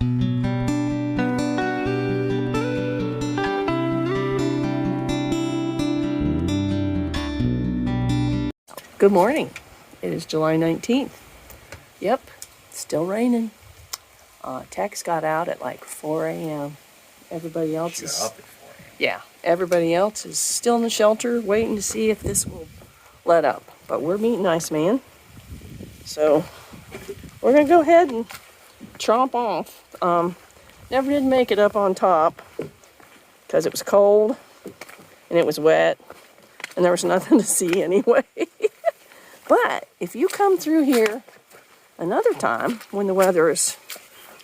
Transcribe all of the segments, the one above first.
Good morning. It is July 19th. Yep, it's still raining. Tex got out at like 4 a.m. Everybody else is up at 4 a.m. Yeah, everybody else is still in the shelter waiting to see if this will let up. But we're meeting Iceman. So we're gonna go ahead and tromp off. Never did make it up on top because it was cold and it was wet and there was nothing to see anyway. But if you come through here another time when the weather is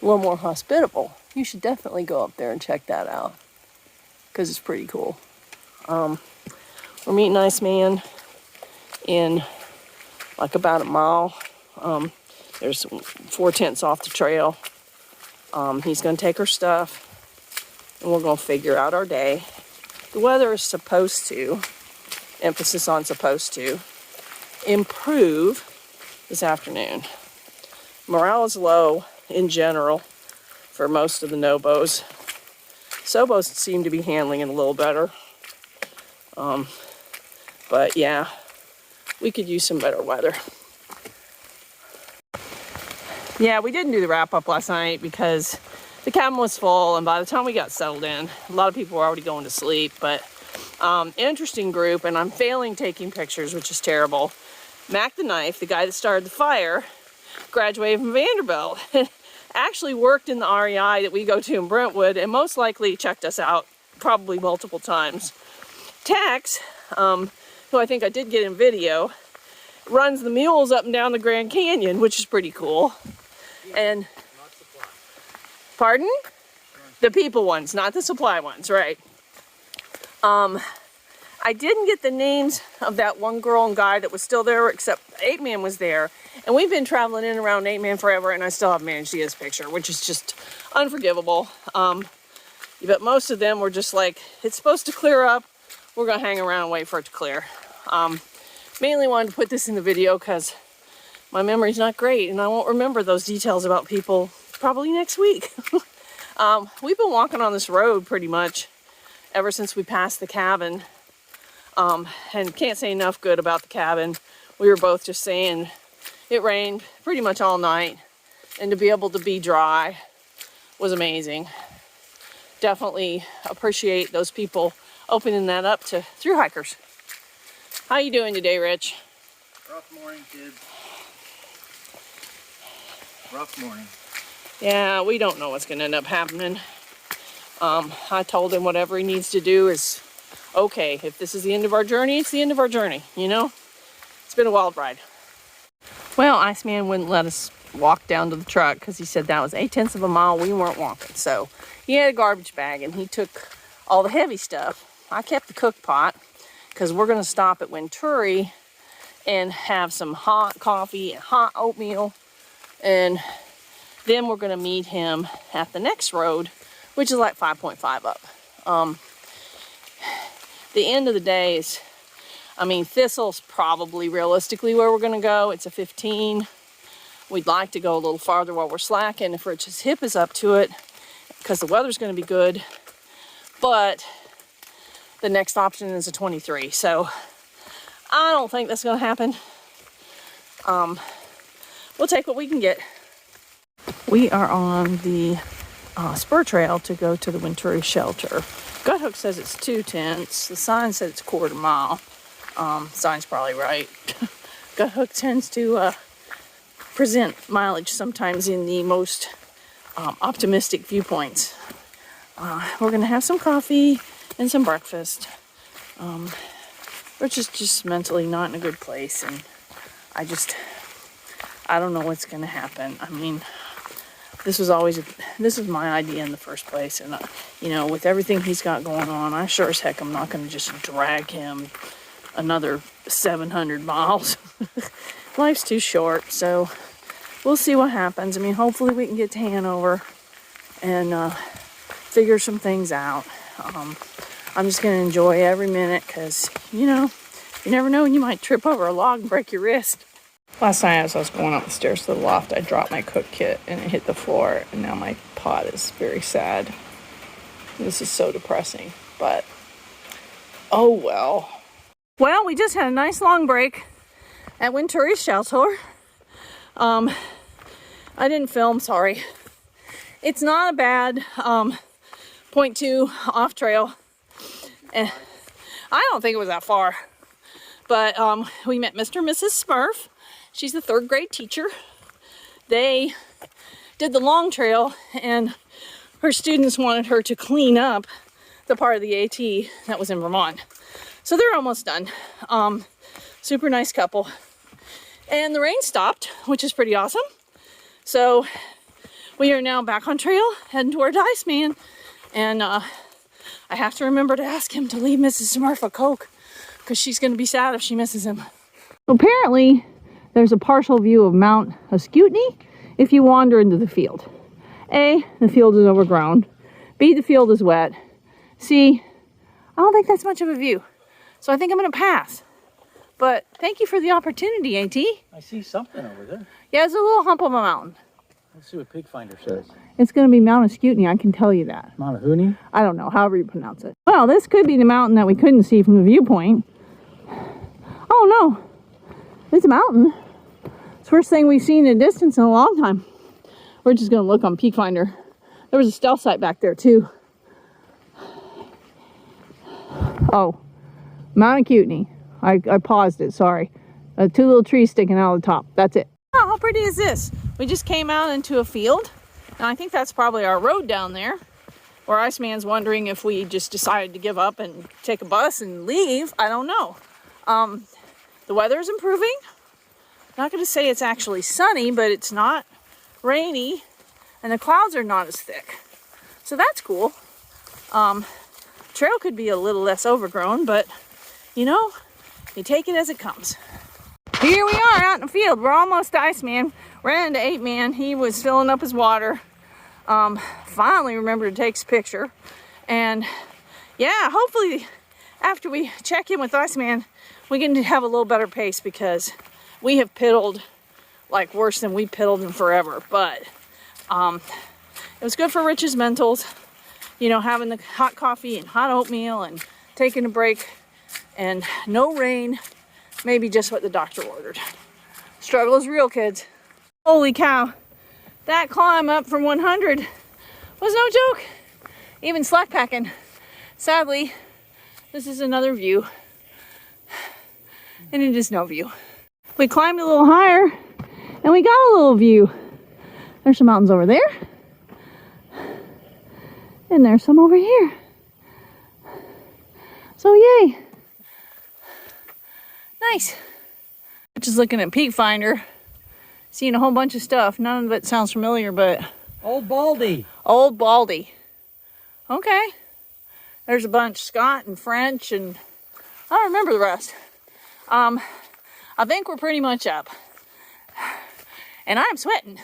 a little more hospitable, you should definitely go up there and check that out because it's pretty cool. We're meeting Iceman in like about a mile. There's 4 tents off the trail. He's going to take our stuff and we're going to figure out our day. The weather is supposed to, emphasis on supposed to, improve this afternoon. Morale is low in general for most of the Nobos. Sobos seem to be handling it a little better. But yeah, we could use some better weather. Yeah, we didn't do the wrap up last night because the cabin was full and by the time we got settled in, a lot of people were already going to sleep. But interesting group, and I'm failing taking pictures, which is terrible. Mac the Knife, the guy that started the fire, graduated from Vanderbilt. Actually worked in the REI that we go to in Brentwood and most likely checked us out probably multiple times. Tex, who I think I did get in video, runs the mules up and down the Grand Canyon, which is pretty cool. And Not supply. pardon? The people ones, not the supply ones, right? I didn't get the names of that one girl and guy that was still there, except 8-Man was there. And we've been traveling in and around 8-Man forever, and I still haven't managed to get his picture, which is just unforgivable. But most of them were just like, it's supposed to clear up. We're going to hang around and wait for it to clear. Mainly wanted to put this in the video because my memory's not great, and I won't remember those details about people probably next week. We've been walking on this road pretty much ever since we passed the cabin. And can't say enough good about the cabin. We were both just saying it rained pretty much all night, and to be able to be dry was amazing. Definitely appreciate those people opening that up to thru hikers. How you doing today, Rich? Rough morning, kids. Rough morning. Yeah, we don't know what's going to end up happening. I told him whatever he needs to do is okay. If this is the end of our journey, it's the end of our journey, you know? It's been a wild ride. Well, Iceman wouldn't let us walk down to the truck because he said that was 8/10 of a mile. We weren't walking. So he had a garbage bag and he took all the heavy stuff. I kept the cook pot because we're going to stop at Winturi and have some hot coffee and hot oatmeal. And then we're going to meet him at the next road, which is like 5.5 up. The end of the day is, I mean, Thistle's probably realistically where we're going to go. It's a 15. We'd like to go a little farther while we're slacking if Rich's hip is up to it because the weather's going to be good. But the next option is a 23. So I don't think that's going to happen. We'll take what we can get. We are on the spur trail to go to the Winturi shelter. Guthook says it's 2 tents. The sign said it's 1/4 mile. Sign's probably right. Guthook tends to present mileage sometimes in the most optimistic viewpoints. We're gonna have some coffee and some breakfast. Rich is just mentally not in a good place, and I don't know what's gonna happen. I mean, this was my idea in the first place, and you know, with everything he's got going on, I sure as heck I'm not going to just drag him another 700 miles. Life's too short, so we'll see what happens. I mean, hopefully we can get to Hanover and figure some things out. I'm just going to enjoy every minute because, you know, you never know when you might trip over a log and break your wrist. Last night as I was going up the stairs to the loft, I dropped my cook kit and it hit the floor, and now my pot is very sad. This is so depressing, but oh well. Well, we just had a nice long break at Wintour's shelter. I didn't film, sorry. It's not a bad 0.2 off trail. And I don't think it was that far. But we met Mr. and Mrs. Smurf. She's the 3rd grade teacher. They did the long trail, and her students wanted her to clean up the part of the AT that was in Vermont. So they're almost done. Super nice couple. And the rain stopped, which is pretty awesome. So we are now back on trail, heading towards Iceman. And I have to remember to ask him to leave Mrs. Smurf a Coke, because she's going to be sad if she misses him. Apparently, there's a partial view of Mount Ascutney if you wander into the field. A, the field is overgrown. B, the field is wet. C, I don't think that's much of a view. So I think I'm going to pass. But thank you for the opportunity, AT. I see something over there. Yeah, it's a little hump of a mountain. Let's see what Pig Finder says. It's going to be Mount Ascutney, I can tell you that. Mount Ahoonie? I don't know, however you pronounce it. Well, this could be the mountain that we couldn't see from the viewpoint. Oh no, it's a mountain. It's the first thing we've seen in the distance in a long time. We're just going to look on Peak Finder. There was a stealth site back there too. Oh, Mount Ascutney. I paused it, sorry. 2 little trees sticking out of the top. That's it. Oh, how pretty is this? We just came out into a field. And I think that's probably our road down there. Where Iceman's wondering if we just decided to give up and take a bus and leave. I don't know. The weather is improving. Not going to say it's actually sunny, but it's not rainy. And the clouds are not as thick. So that's cool. Trail could be a little less overgrown, but you know, you take it as it comes. Here we are out in the field. We're almost to Iceman. Ran into 8-Man. He was filling up his water. Finally remembered to take his picture. And yeah, hopefully after we check in with Iceman, we can have a little better pace, because we have piddled like worse than we piddled in forever. But it was good for Rich's mentals. You know, having the hot coffee and hot oatmeal and taking a break and no rain. Maybe just what the doctor ordered. Struggle is real, kids. Holy cow. That climb up from 100 was no joke. Even slack packing. Sadly, this is another view. And it is no view. We climbed a little higher and we got a little view. There's some mountains over there. And there's some over here. So yay. Nice. Just looking at Peak Finder, seeing a whole bunch of stuff. None of it sounds familiar, but Old Baldy. Old Baldy. Okay. There's a bunch. Scott and French, and I don't remember the rest. I think we're pretty much up. And I'm sweating.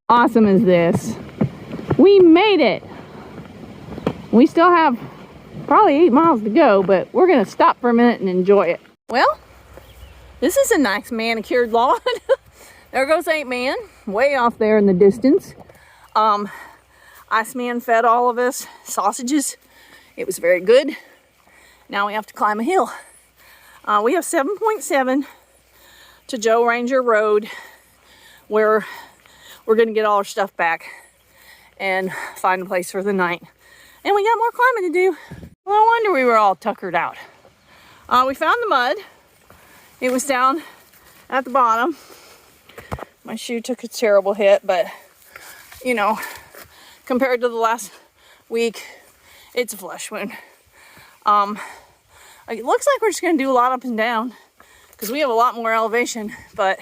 Awesome is this. We made it. We still have probably 8 miles to go, but we're going to stop for a minute and enjoy it. Well, this is a nice manicured lawn. There goes 8-Man, way off there in the distance. Iceman fed all of us sausages. It was very good. Now we have to climb a hill. We have 7.7 to Joe Ranger Road, where we're going to get all our stuff back and find a place for the night. And we got more climbing to do. Well, no wonder we were all tuckered out. We found the mud. It was down at the bottom. My shoe took a terrible hit, but you know, compared to the last week, it's a flesh wound. It looks like we're just gonna do a lot up and down because we have a lot more elevation, but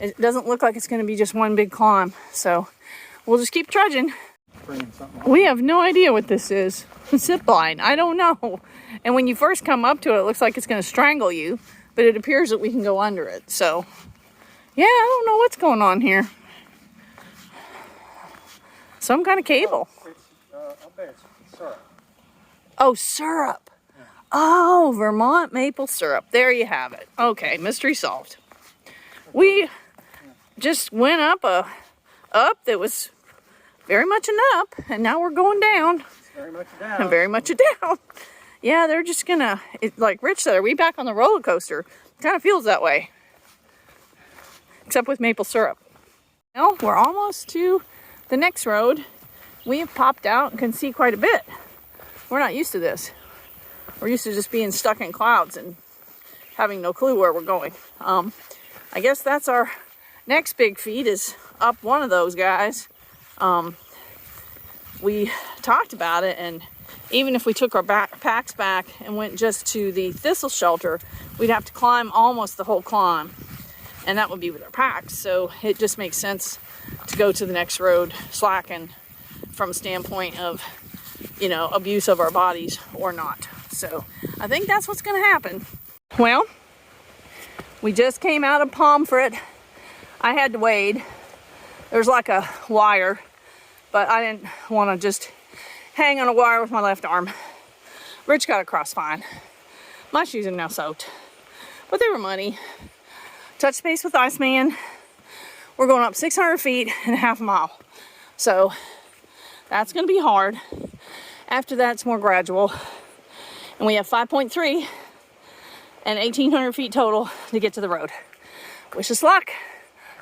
it doesn't look like it's gonna be just one big climb. So we'll just keep trudging. We have no idea what this is. Zip line, I don't know. And when you first come up to it, it looks like it's gonna strangle you, but it appears that we can go under it. So yeah, I don't know what's going on here. Some kind of cable. I'll bet it's syrup. Oh, syrup. Oh, Vermont maple syrup. There you have it. Okay, mystery solved. We just went up a up that was very much an up, and now we're going down. It's very much down. And very much a down. Yeah, they're just gonna, like Rich said, are we back on the roller coaster? Kind of feels that way. Except with maple syrup. Well, we're almost to the next road. We have popped out and can see quite a bit. We're not used to this. We're used to just being stuck in clouds and having no clue where we're going. I guess that's our next big feat, is up one of those guys. We talked about it, and even if we took our backpacks back and went just to the thistle shelter, we'd have to climb almost the whole climb, and that would be with our packs. So it just makes sense to go to the next road, slacking from a standpoint of, you know, abuse of our bodies or not. So I think that's what's going to happen. Well, we just came out of Pomfret. I had to wade. There's like a wire, but I didn't want to just hang on a wire with my left arm. Rich got across fine. My shoes are now soaked, but they were muddy. Touch base with Iceman. We're going up 600 feet and a half a mile. So that's going to be hard. After that, it's more gradual. And we have 5.3 and 1,800 feet total to get to the road. Wish us luck.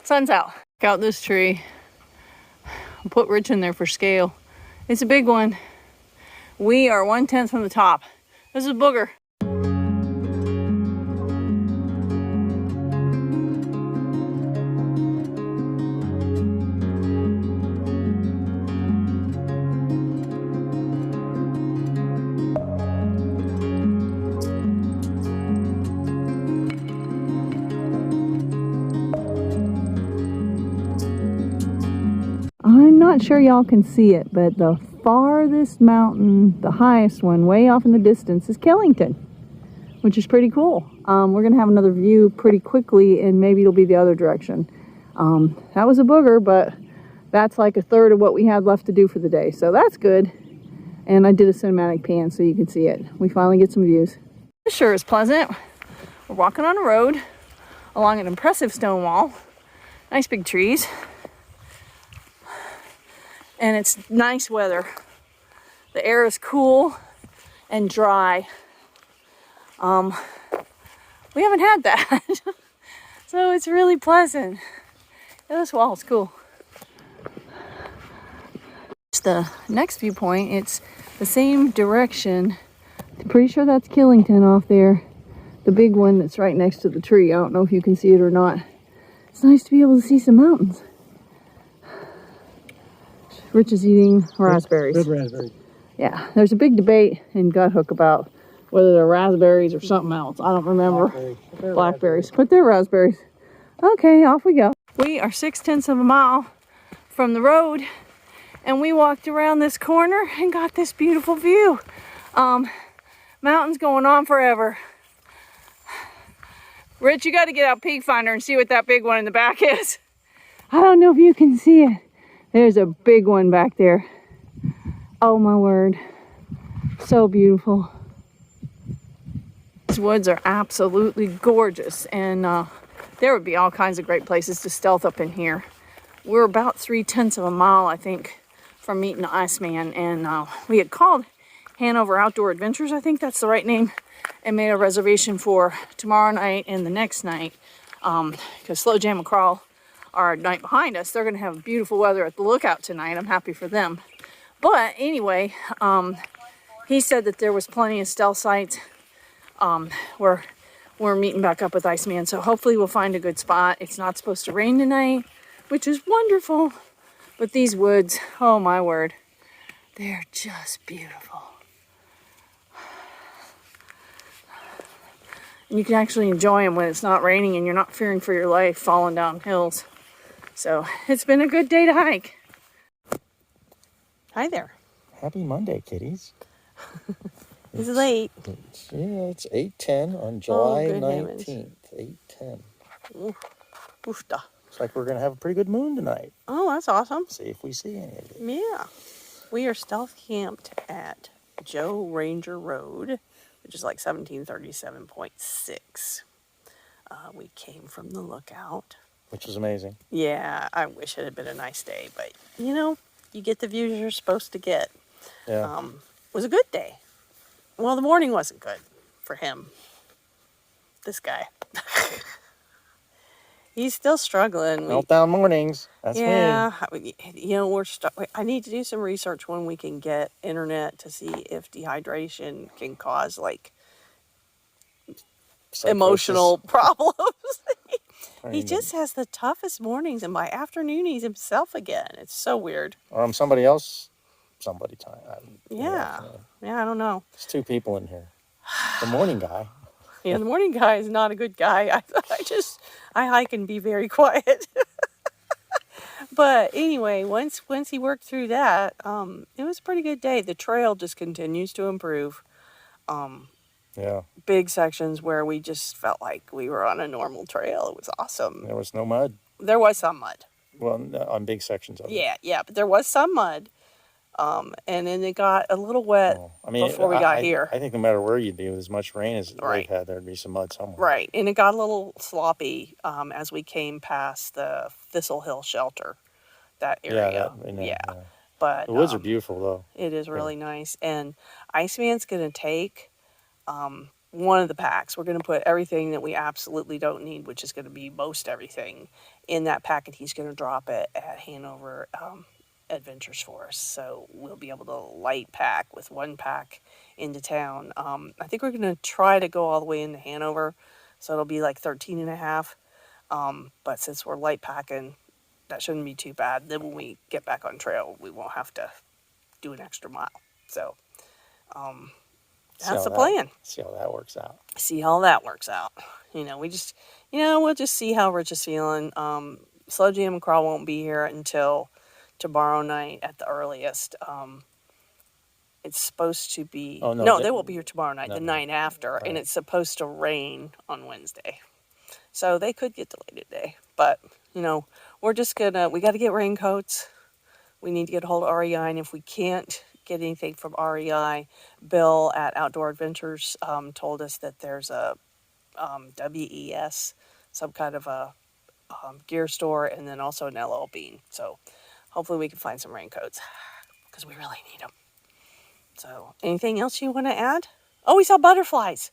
Sun's out. Check out this tree. I'll put Rich in there for scale. It's a big one. We are 1/10 from the top. This is a booger. I'm not sure y'all can see it, but the farthest mountain, the highest one, way off in the distance, is Kellington, which is pretty cool. We're gonna have another view pretty quickly, and maybe it'll be the other direction. That was a booger, but that's like a third of what we had left to do for the day, so that's good. And I did a cinematic pan so you can see it. We finally get some views. This sure is pleasant. We're walking on a road along an impressive stone wall. Nice big trees. And it's nice weather. The air is cool and dry. We haven't had that. So it's really pleasant. Yeah, this wall is cool. It's the next viewpoint. It's the same direction. I'm pretty sure that's Killington off there. The big one that's right next to the tree. I don't know if you can see it or not. It's nice to be able to see some mountains. Rich is eating raspberries. Good raspberries. Yeah, there's a big debate in Gut Hook about whether they're raspberries or something else. I don't remember. Blackberries. But they're raspberries. Okay, off we go. We are 6/10 of a mile from the road, and we walked around this corner and got this beautiful view. Mountains going on forever. Rich, you got to get out Peak Finder and see what that big one in the back is. I don't know if you can see it. There's a big one back there. Oh my word. So beautiful. These woods are absolutely gorgeous, and there would be all kinds of great places to stealth up in here. We're about 3/10 of a mile, I think, from meeting the Iceman, and we had called Hanover Outdoor Adventures, I think that's the right name, and made a reservation for tomorrow night and the next night, because Slow Jam and Crawl are night behind us. They're going to have beautiful weather at the lookout tonight. I'm happy for them. But anyway, he said that there was plenty of stealth sites where we're meeting back up with Iceman. So hopefully we'll find a good spot. It's not supposed to rain tonight, which is wonderful. But these woods, oh my word, they're just beautiful. And you can actually enjoy them when it's not raining and you're not fearing for your life falling down hills. So it's been a good day to hike. Hi there. Happy Monday, kitties. It's late. It's 8:10 on July good 19th. 8:10. Oofta. Looks like we're going to have a pretty good moon tonight. Oh, that's awesome. See if we see any of it. Yeah. We are stealth camped at Joe Ranger Road, which is like 1737.6. We came from the lookout. which was amazing. Yeah, I wish it had been a nice day, but you know, you get the views you're supposed to get. Yeah. It was a good day. Well, the morning wasn't good for him. This guy. He's still struggling. Meltdown mornings. That's me. Yeah, you know, I need to do some research when we can get internet to see if dehydration can cause like Psychosis. emotional problems. I He mean, just has the toughest mornings, and by afternoon he's himself again. It's so weird. or I'm somebody else. Somebody time. Yeah, I don't know. There's two people in here. The morning guy. Yeah, the morning guy is not a good guy. I hike and be very quiet. But anyway, once he worked through that, it was a pretty good day. The trail just continues to improve. Yeah. Big sections where we just felt like we were on a normal trail. It was awesome. There was no mud. There was some mud. Well, on big sections of it. Yeah, but there was some mud. And then it got a little wet before we got here. I think no matter where you do, as much rain as Right. we've had, there'd be some mud somewhere. Right, and it got a little sloppy as we came past the Thistle Hill shelter, that area. Yeah. But the woods are beautiful, though. it is really nice. And Iceman's going to take one of the packs. We're going to put everything that we absolutely don't need, which is going to be most everything, in that pack, and he's going to drop it at Hanover Adventures for us. So we'll be able to light pack with one pack into town. I think we're going to try to go all the way into Hanover, so it'll be like 13 and a half. But since we're light packing, that shouldn't be too bad. Then when we get back on trail, we won't have to do an extra mile. So that's the plan. See how that works out. See how that works out. You know, we'll just see how Rich is feeling. Slow Jam and Crawl won't be here until tomorrow night at the earliest. It's supposed to be... Oh, no, they won't be here tomorrow night, the night after, Right. and it's supposed to rain on Wednesday. So they could get delayed today. But, you know, we got to get raincoats. We need to get a hold of REI, and if we can't get anything from REI, Bill at Outdoor Adventures told us that there's a WES, some kind of a gear store, and then also an LL Bean. So hopefully we can find some raincoats because we really need them. So anything else you want to add? Oh, we saw butterflies.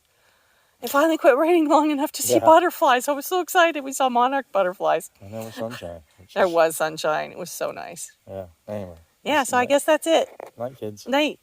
It finally quit raining long enough to see butterflies. I was so excited. We saw monarch butterflies. And there was sunshine. There was sunshine. It was so nice. Yeah, anyway. Yeah, so I guess that's it. Night, kids. Night.